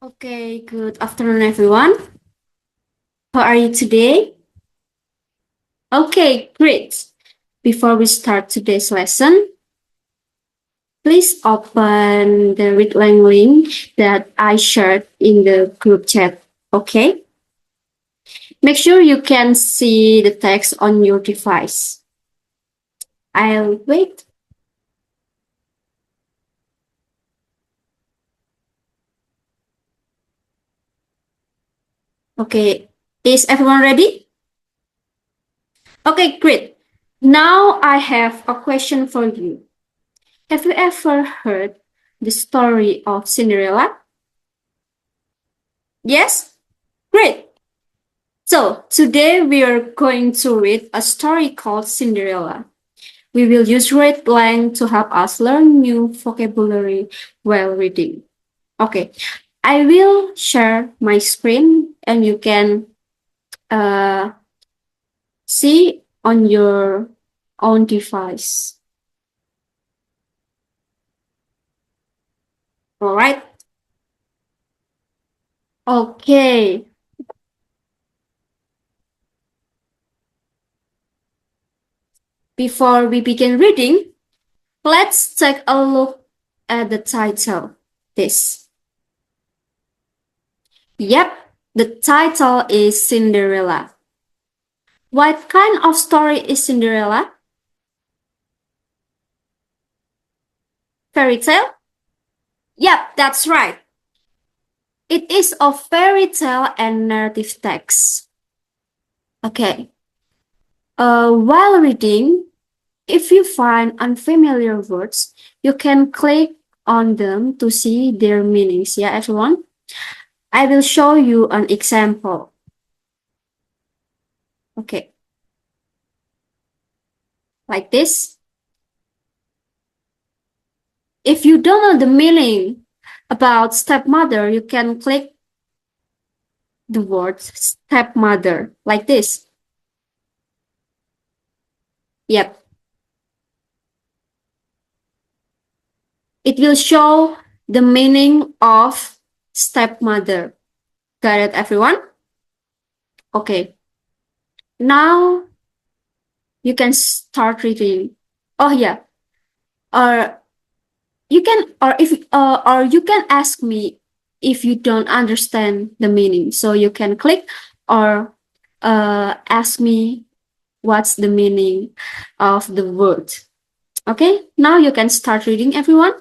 Okay, good afternoon, everyone. How are you today? Okay, great. Before we start today's lesson, please open the readline link that I shared in the group chat. Okay? Make sure you can see the text on your device. I'll wait. Okay, is everyone ready? Okay, great. Now I have a question for you. Have you ever heard the story of Cinderella? Yes? Great. So, today we are going to read a story called Cinderella. We will use readline to help us learn new vocabulary while reading. Okay, I will share my screen and you can uh, see on your own device. All right. Okay. Before we begin reading, let's take a look at the title. This. Yep, the title is Cinderella. What kind of story is Cinderella? Fairy tale? Yep, that's right. It is a fairy tale and narrative text. Okay. While reading, if you find unfamiliar words, you can click on them to see their meanings. Yeah, everyone? I will show you an example. Okay. Like this. If you don't know the meaning about stepmother, you can click the word stepmother like this. Yep. It will show the meaning of stepmother. Got it, everyone? Okay. Now you can start reading. Oh yeah. Or you can ask me if you don't understand the meaning. So you can click or ask me what's the meaning of the word. Okay. Now you can start reading, everyone.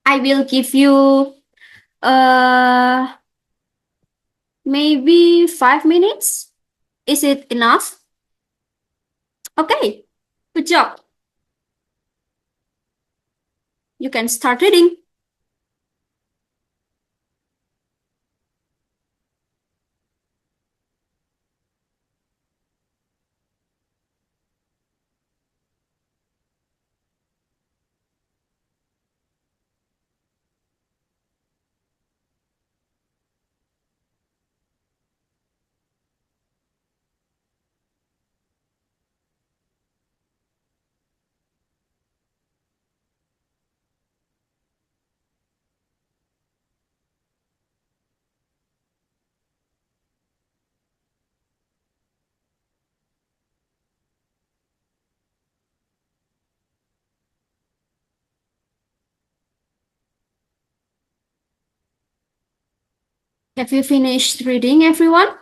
I will give you uh maybe 5 minutes. Is it enough? Okay, good job. You can start reading. Have you finished reading, everyone?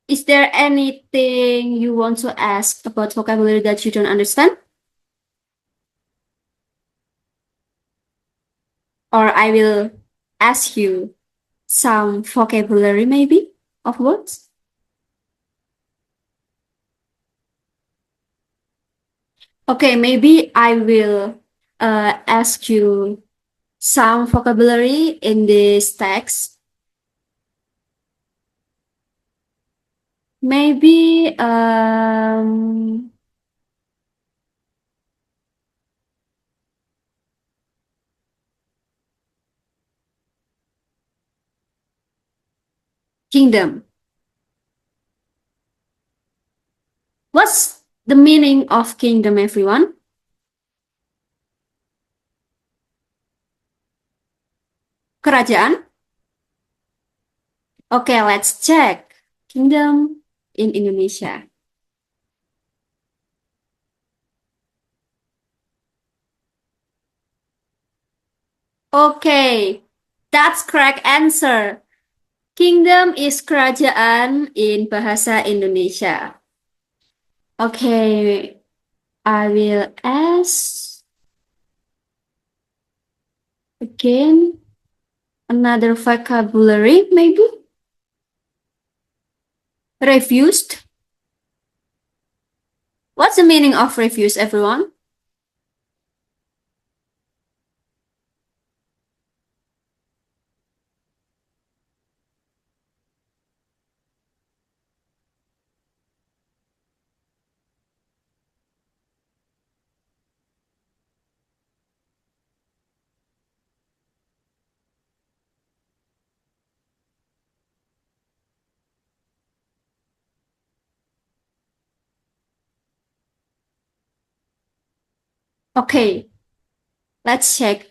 Is there anything you want to ask about vocabulary that you don't understand? Or I will ask you some vocabulary maybe of words? Okay, maybe I will ask you some vocabulary in this text. Maybe kingdom. What's the meaning of kingdom, everyone? Kerajaan? Okay, let's check. Kingdom in Indonesia. Okay, that's correct answer. Kingdom is kerajaan in bahasa Indonesia. Okay, I will ask again another vocabulary, maybe? Refused? What's the meaning of refuse, everyone? Okay, let's check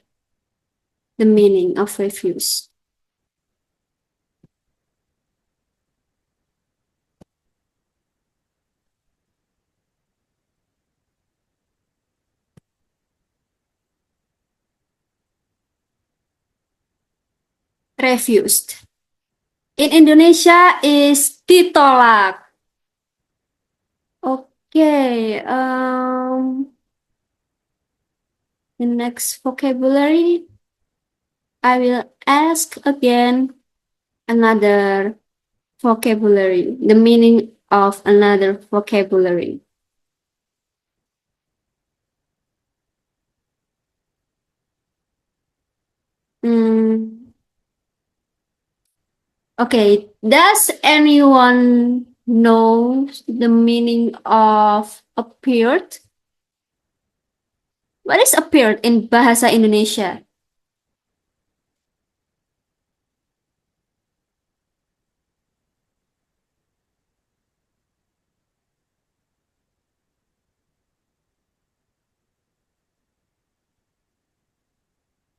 the meaning of refuse. Refused. In Indonesia is ditolak. Okay, the next vocabulary, I will ask again another vocabulary, the meaning of another vocabulary. Hmm. Okay, does anyone know the meaning of appeared? What is appeared in Bahasa Indonesia?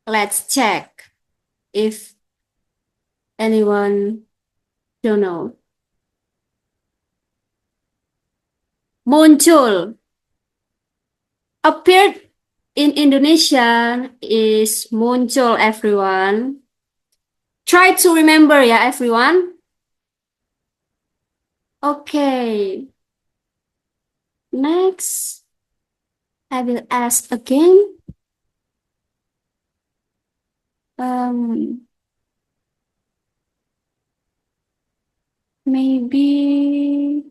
Let's check if anyone don't know. Muncul. Appeared in Indonesia is muncul, everyone. Try to remember ya, everyone. Okay. Next, I will ask again. Um, maybe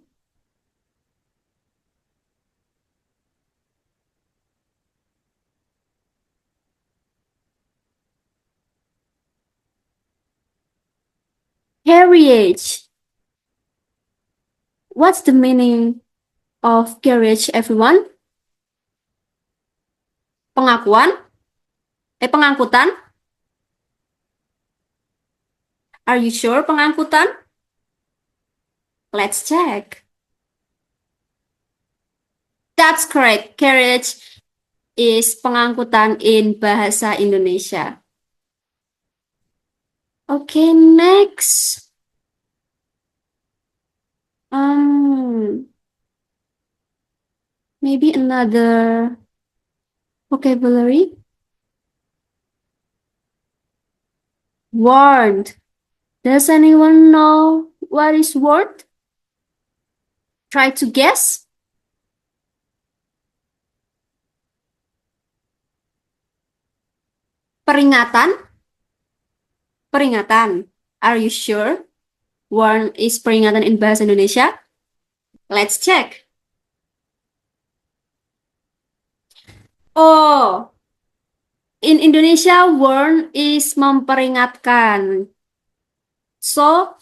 carriage. What's the meaning of carriage, everyone? Pengakuan? Pengangkutan? Are you sure pengangkutan? Let's check. That's correct. Carriage is pengangkutan in bahasa Indonesia. Okay, next. Um, maybe another vocabulary. Word. Does anyone know what is word? Try to guess. Peringatan. Peringatan. Are you sure? Word is peringatan in bahasa Indonesia? Let's check. Oh, in Indonesia, warn is memperingatkan. So,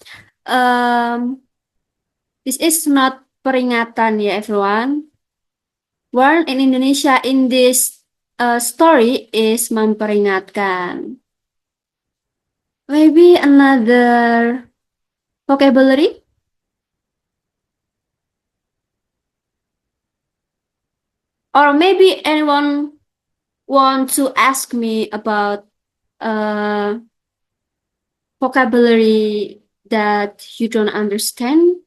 this is not peringatan ya, everyone. Warn in Indonesia in this story is memperingatkan. Maybe another vocabulary? Or maybe anyone want to ask me about uh, vocabulary that you don't understand?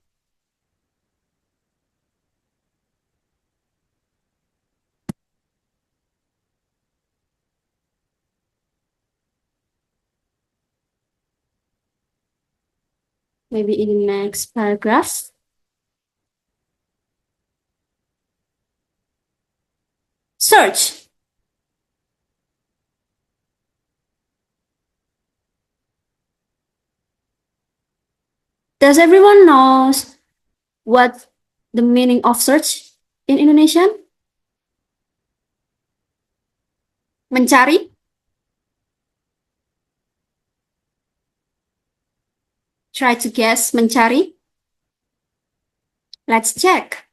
Maybe in the next paragraph. Search. Does everyone knows what the meaning of search in Indonesian? Mencari? Try to guess mencari. Let's check.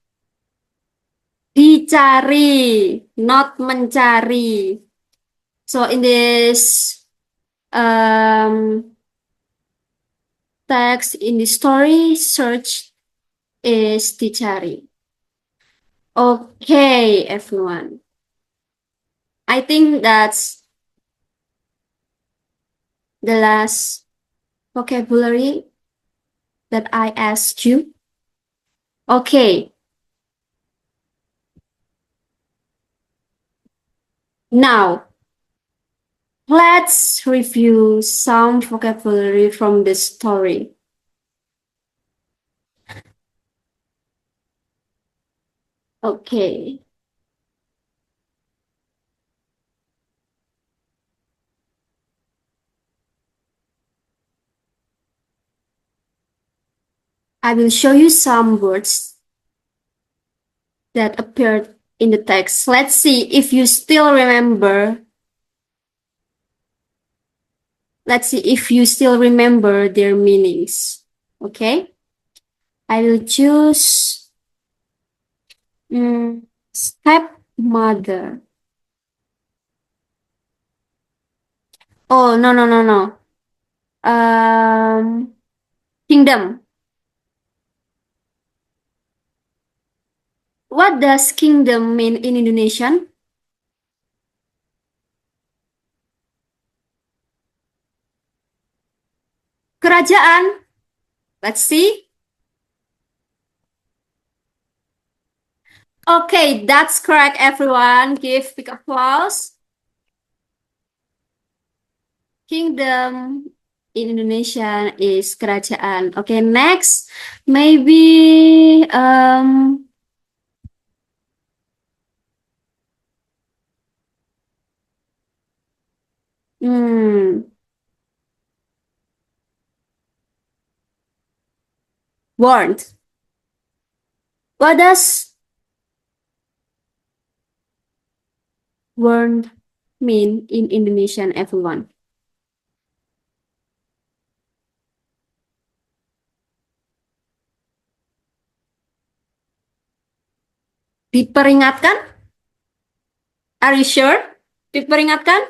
Dicari, not mencari. So in this text, in the story, search is dicari. Okay, everyone. I think that's the last vocabulary that I asked you. Okay. Now, let's review some vocabulary from the story. Okay. I will show you some words that appeared in the text. Let's see if you still remember. Let's see if you still remember their meanings. Okay? I will choose stepmother. Oh, no, no, no, no. Kingdom. What does kingdom mean in Indonesian? Kerajaan. Let's see. Okay, that's correct, everyone. Give big applause. Kingdom in Indonesian is kerajaan. Okay, next, maybe warned. What does warned mean in Indonesian, everyone? Diperingatkan? Are you sure? Diperingatkan?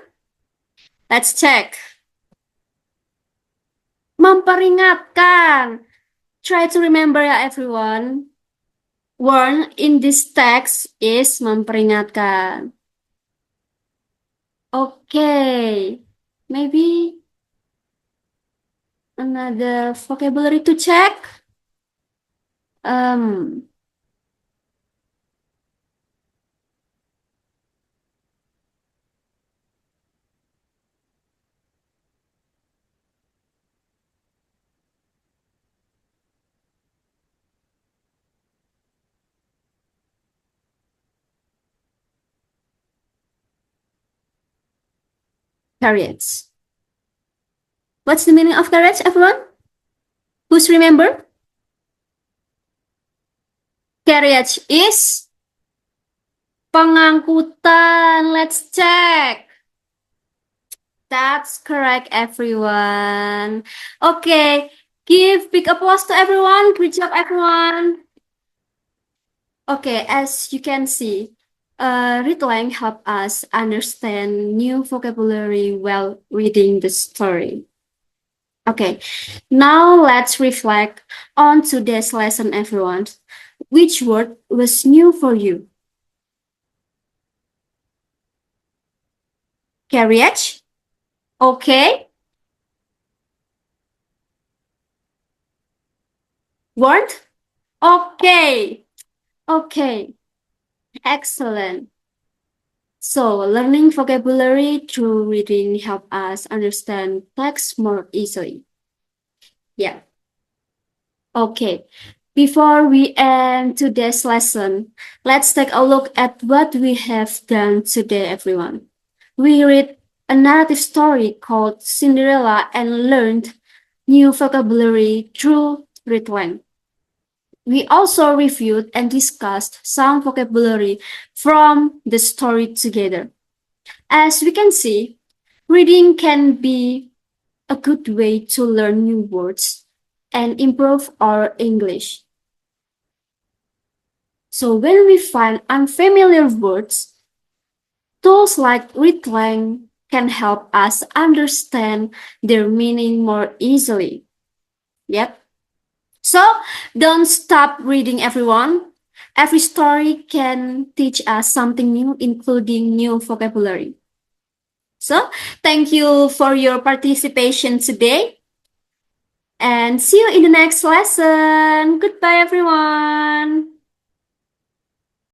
Let's check. Memperingatkan. Try to remember ya, everyone. Warn in this text is memperingatkan. Okay. Maybe another vocabulary to check. Carrots. What's the meaning of carrots, everyone? Who's remember? Carriage is pengangkutan. Let's check. That's correct, everyone. Okay, give big applause to everyone. Good job, everyone. Okay, as you can see, reading help us understand new vocabulary while reading the story. Okay, now let's reflect on today's lesson, everyone. Which word was new for you? Carriage? Okay. Word? Okay. Okay. Excellent. So, learning vocabulary through reading help us understand text more easily. Yeah. Okay. Before we end today's lesson, let's take a look at what we have done today, everyone. We read a narrative story called Cinderella and learned new vocabulary through Readlang. We also reviewed and discussed some vocabulary from the story together. As we can see, reading can be a good way to learn new words and improve our English. So when we find unfamiliar words, tools like Readlang can help us understand their meaning more easily. Yep. So don't stop reading, everyone. Every story can teach us something new, including new vocabulary. So thank you for your participation today and see you in the next lesson. Goodbye, everyone.